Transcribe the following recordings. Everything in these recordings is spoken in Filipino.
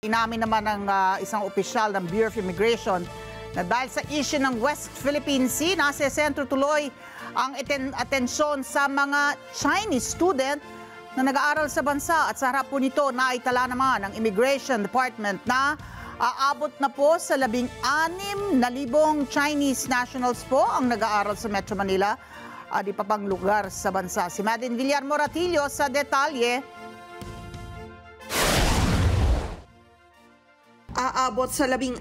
Inamin naman ng isang opisyal ng Bureau of Immigration na dahil sa issue ng West Philippine Sea, nasa sentro tuloy ang atensyon sa mga Chinese student na nag-aaral sa bansa. At sa harap po nito, naitala naman ng Immigration Department na aabot na po sa 16,000 Chinese nationals po ang nag-aaral sa Metro Manila, di pa pang lugar sa bansa. Si Madeline Villar Moratillo sa detalye. Aabot sa 16,000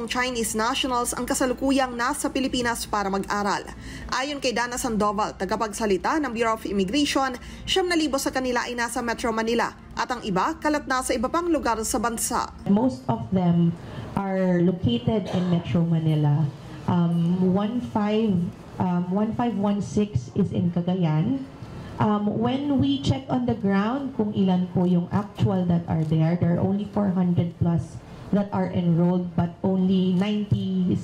Chinese nationals ang kasalukuyang nasa Pilipinas para mag-aral. Ayon kay Dana Sandoval, tagapagsalita ng Bureau of Immigration, 9,000 sa kanila ay nasa Metro Manila at ang iba kalat na sa iba pang lugar sa bansa. Most of them are located in Metro Manila. 1516 is in Cagayan. When we check on the ground kung ilan po yung actual that are there are only 400 plus that are enrolled, but only 96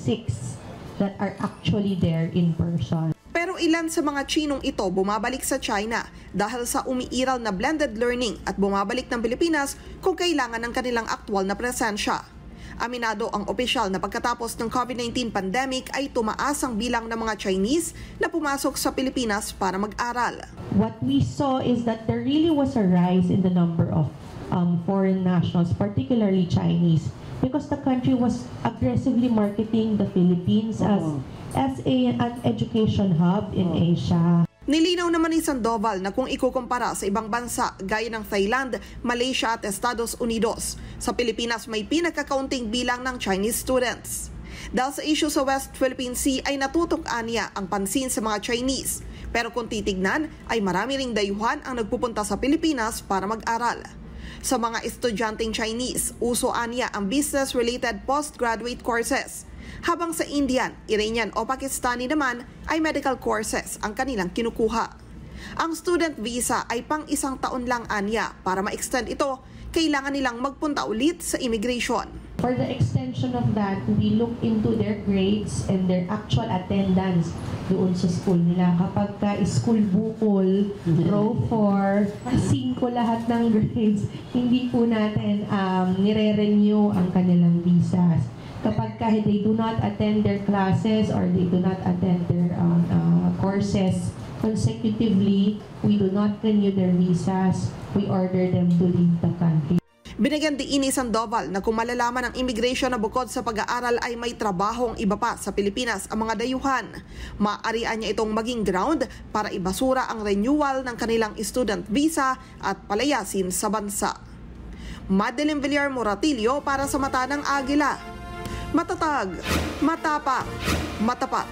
that are actually there in person. Pero ilan sa mga Chinong ito bumabalik sa China dahil sa umiiral na blended learning at bumabalik ng Pilipinas kung kailangan ng kanilang aktwal na presensya. Aminado ang opisyal na pagkatapos ng COVID-19 pandemic ay tumaas ang bilang ng mga Chinese na pumasok sa Pilipinas para mag-aral. What we saw is that there really was a rise in the number of foreign nationals, particularly Chinese, because the country was aggressively marketing the Philippines as an education hub in Asia. Nilinaw naman ni Sandoval na kung ikukumpara sa ibang bansa gaya ng Thailand, Malaysia at Estados Unidos, sa Pilipinas may pinagkakaunting bilang ng Chinese students. Dahil sa issue sa West Philippine Sea ay natutok-an niya ang pansin sa mga Chinese. Pero kung titignan ay marami ring dayuhan ang nagpupunta sa Pilipinas para mag-aral. Sa mga estudyanteng Chinese, uso anya ang business-related postgraduate courses. Habang sa Indian, Iranian o Pakistani naman ay medical courses ang kanilang kinukuha. Ang student visa ay pang 1 taon lang anya. Para ma-extend ito, kailangan nilang magpunta ulit sa immigration. For the extension of that, we look into their grades and their actual attendance doon sa school nila. Kapag school bukol, row 4, 5 lahat ng grades, hindi po natin nire-renew ang kanilang visas. Kapag they do not attend their classes or they do not attend their courses consecutively, we do not renew their visas. We order them to leave the country. Binigyan din ni Sandoval na kung malalaman ng immigration na bukod sa pag-aaral ay may trabahong iba pa sa Pilipinas ang mga dayuhan, maaarian niya itong maging ground para ibasura ang renewal ng kanilang student visa at palayasin sa bansa. Madeline Villar Moratillo para sa Mata ng Agila. Matatag, matapang, matapat.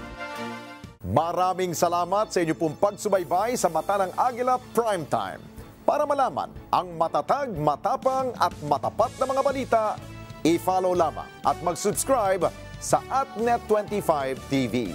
Maraming salamat sa inyo pong pagsubaybay sa Mata ng Agila Primetime. Para malaman ang matatag, matapang at matapat na mga balita, i-follow lamang at mag-subscribe sa @Net25 TV.